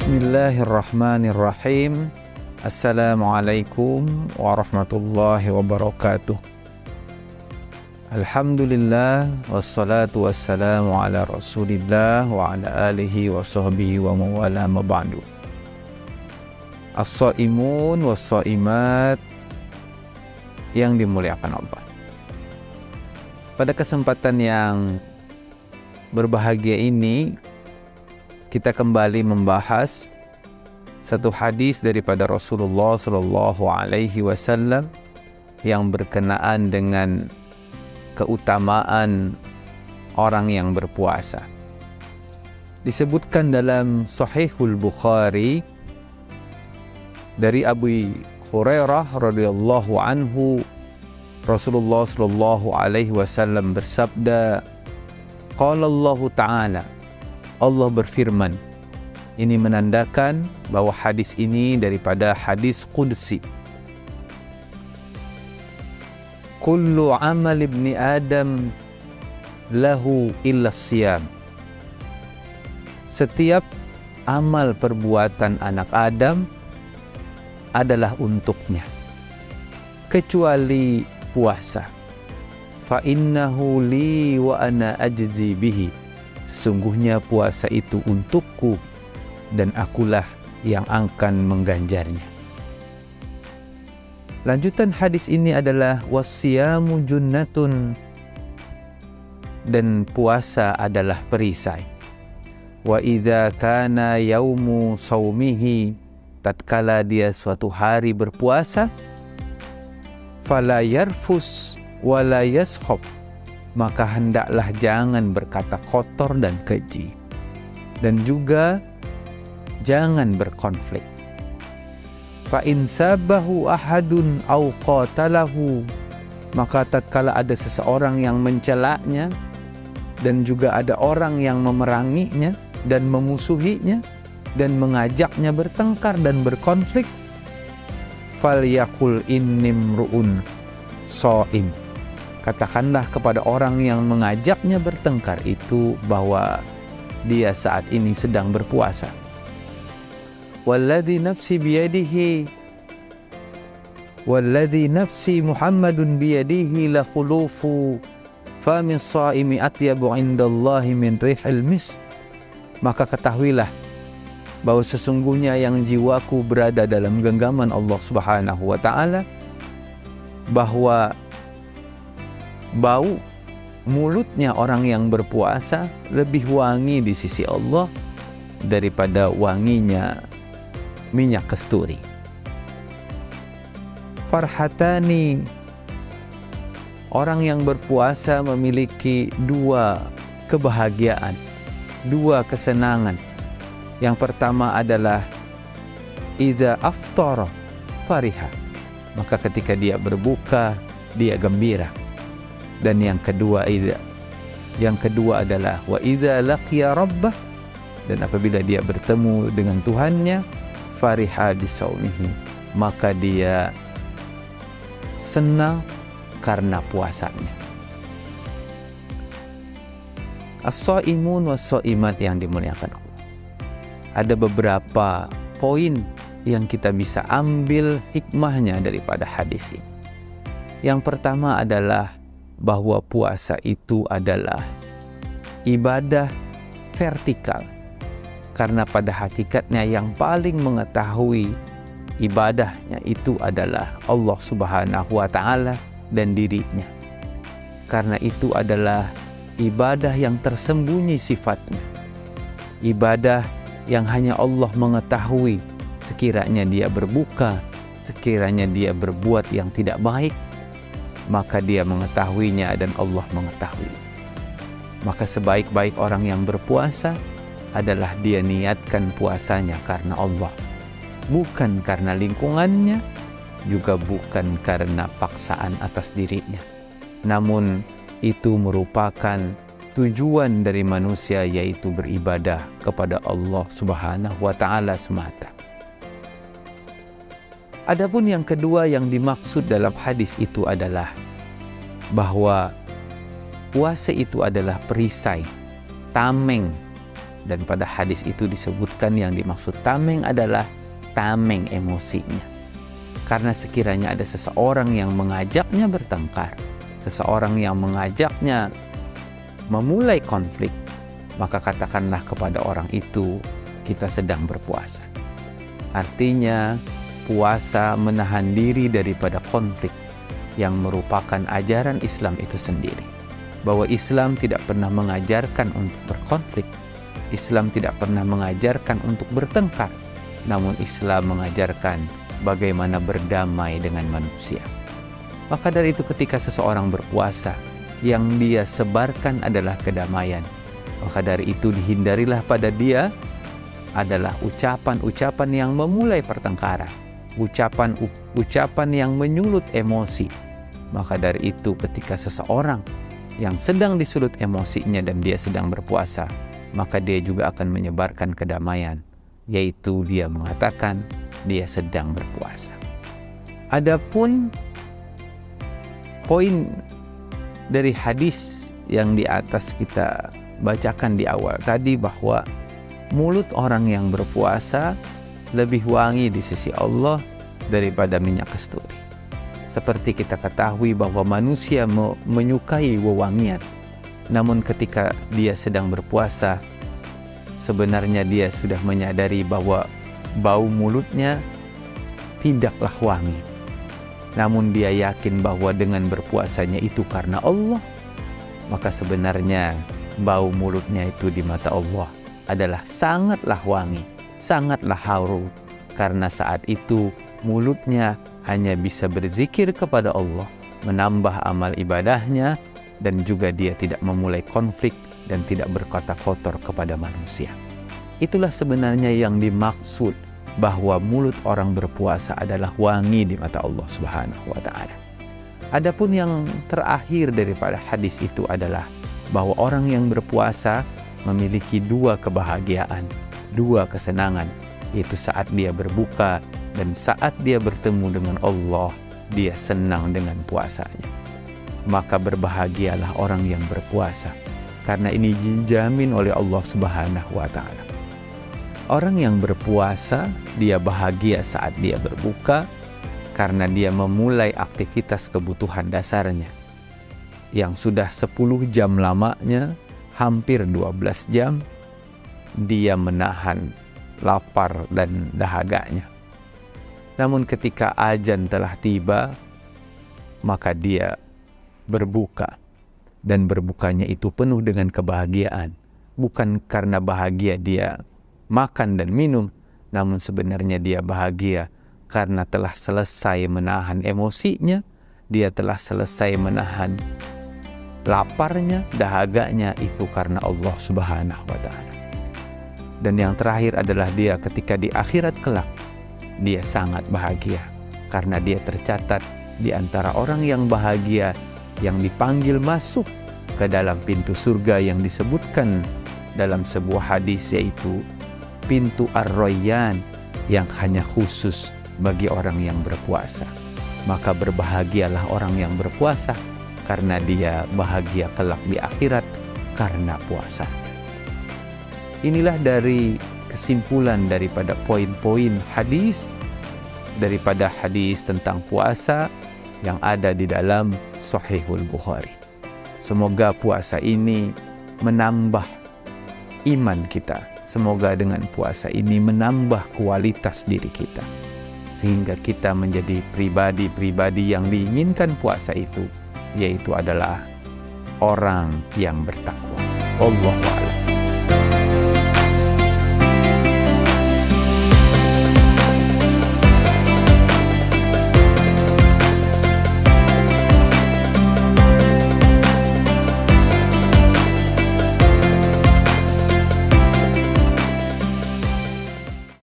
Bismillahirrahmanirrahim. Assalamualaikum warahmatullahi wabarakatuh. Alhamdulillah wassalatu wassalamu ala rasulillah wa ala alihi wa sahbihi wa mawala maba'du. As-saimun was-saimat yang dimuliakan Allah. Pada kesempatan yang berbahagia ini, kita kembali membahas satu hadis daripada Rasulullah sallallahu alaihi wasallam yang berkenaan dengan keutamaan orang yang berpuasa. Disebutkan dalam Sahihul Bukhari dari Abu Hurairah radhiyallahu anhu, Rasulullah sallallahu alaihi wasallam bersabda, qala Allah Ta'ala, Allah berfirman. Ini menandakan bahwa hadis ini daripada hadis qudsi. Kullu amal ibni Adam lahu illa siyam. Setiap amal perbuatan anak Adam adalah untuknya, kecuali puasa. Fa innahu li wa ana ajzi bihi. Sesungguhnya puasa itu untukku dan akulah yang akan mengganjarnya. Lanjutan hadis ini adalah wasiyamu junnatun, dan puasa adalah perisai. Wa idza kana yaumu saumihi, tatkala dia suatu hari berpuasa, fala yarfus wala yaskhab, maka hendaklah jangan berkata kotor dan keji, dan juga jangan berkonflik. Fa in sabahu ahadun au qatalahu, maka tatkala ada seseorang yang mencelaknya dan juga ada orang yang memeranginya dan memusuhinya dan mengajaknya bertengkar dan berkonflik, falyaqul innimruun shaim. Katakanlah kepada orang yang mengajaknya bertengkar itu bahwa dia saat ini sedang berpuasa. Walladhi nafsi biyadihi, walladhi nafsi Muhammadun biyadihi la khulufu famin shaimi atyabu indallahi min rihil misk. Maka ketahuilah bahwa sesungguhnya yang jiwaku berada dalam genggaman Allah Subhanahu wa Ta'ala, bahwa bau mulutnya orang yang berpuasa lebih wangi di sisi Allah daripada wanginya minyak kasturi. Farhatani, orang yang berpuasa memiliki dua kebahagiaan, dua kesenangan. Yang pertama adalah idza aftara fariha, maka ketika dia berbuka dia gembira. Dan yang kedua adalah wa idza laqiya rabbah, dan apabila dia bertemu dengan Tuhannya, fariha bisaumihi, maka dia senang karena puasanya. As-saimun was-saimat yang dimuliakan Allah. Ada beberapa poin yang kita bisa ambil hikmahnya daripada hadis ini. Yang pertama adalah bahwa puasa itu adalah ibadah vertikal, karena pada hakikatnya yang paling mengetahui ibadahnya itu adalah Allah Subhanahu wa Ta'ala dan dirinya. Karena itu adalah ibadah yang tersembunyi sifatnya, ibadah yang hanya Allah mengetahui. Sekiranya dia berbuka, sekiranya dia berbuat yang tidak baik, maka dia mengetahuinya dan Allah mengetahui. Maka sebaik-baik orang yang berpuasa adalah dia niatkan puasanya karena Allah, bukan karena lingkungannya, juga bukan karena paksaan atas dirinya. Namun itu merupakan tujuan dari manusia, yaitu beribadah kepada Allah Subhanahu wa Ta'ala semata. Adapun yang kedua yang dimaksud dalam hadis itu adalah bahwa puasa itu adalah perisai, tameng Dan pada hadis itu disebutkan yang dimaksud tameng adalah tameng emosinya. Karena sekiranya ada seseorang yang mengajaknya bertengkar, seseorang yang mengajaknya memulai konflik, maka katakanlah kepada orang itu, kita sedang berpuasa. Artinya, puasa menahan diri daripada konflik yang merupakan ajaran Islam itu sendiri. Bahwa Islam tidak pernah mengajarkan untuk berkonflik, Islam tidak pernah mengajarkan untuk bertengkar, namun Islam mengajarkan bagaimana berdamai dengan manusia. Maka dari itu ketika seseorang berpuasa, yang dia sebarkan adalah kedamaian. Maka dari itu dihindarilah pada dia adalah ucapan-ucapan yang memulai pertengkaran, ucapan-ucapan yang menyulut emosi. Maka dari itu ketika seseorang yang sedang disulut emosinya dan dia sedang berpuasa, maka dia juga akan menyebarkan kedamaian, yaitu dia mengatakan dia sedang berpuasa. Adapun poin dari hadis yang di atas kita bacakan di awal tadi, bahwa mulut orang yang berpuasa lebih wangi di sisi Allah daripada minyak kasturi. Seperti kita ketahui bahwa manusia menyukai wewangian, namun ketika dia sedang berpuasa, sebenarnya dia sudah menyadari bahwa bau mulutnya tidaklah wangi. Namun dia yakin bahwa dengan berpuasanya itu karena Allah, maka sebenarnya bau mulutnya itu di mata Allah adalah sangatlah wangi, sangatlah harum. Karena saat itu mulutnya hanya bisa berzikir kepada Allah, menambah amal ibadahnya, dan juga dia tidak memulai konflik dan tidak berkata kotor kepada manusia. Itulah sebenarnya yang dimaksud bahwa mulut orang berpuasa adalah wangi di mata Allah Subhanahu wa Ta'ala. Adapun yang terakhir daripada hadis itu adalah bahwa orang yang berpuasa memiliki dua kebahagiaan, dua kesenangan, yaitu saat dia berbuka dan saat dia bertemu dengan Allah, dia senang dengan puasanya. Maka berbahagialah orang yang berpuasa, karena ini dijamin oleh Allah Subhanahu wa Ta'ala. Orang yang berpuasa, dia bahagia saat dia berbuka, karena dia memulai aktivitas kebutuhan dasarnya yang sudah 10 jam lamanya, hampir 12 jam, dia menahan lapar dan dahaganya. Namun ketika azan telah tiba, maka dia berbuka, dan berbukanya itu penuh dengan kebahagiaan. Bukan karena bahagia dia makan dan minum, namun sebenarnya dia bahagia karena telah selesai menahan emosinya, dia telah selesai menahan laparnya, dahaganya, itu karena Allah Subhanahu wa Ta'ala. Dan yang terakhir adalah dia ketika di akhirat kelak, dia sangat bahagia karena dia tercatat di antara orang yang bahagia yang dipanggil masuk ke dalam pintu surga yang disebutkan dalam sebuah hadis, yaitu pintu Ar-Rayyan yang hanya khusus bagi orang yang berpuasa. Maka berbahagialah orang yang berpuasa karena dia bahagia kelak di akhirat karena puasa. Inilah dari kesimpulan daripada poin-poin hadis, daripada hadis tentang puasa yang ada di dalam Sahihul Bukhari. Semoga puasa ini menambah iman kita. Semoga dengan puasa ini menambah kualitas diri kita, sehingga kita menjadi pribadi-pribadi yang diinginkan puasa itu, yaitu adalah orang yang bertakwa. Allahu a'lam.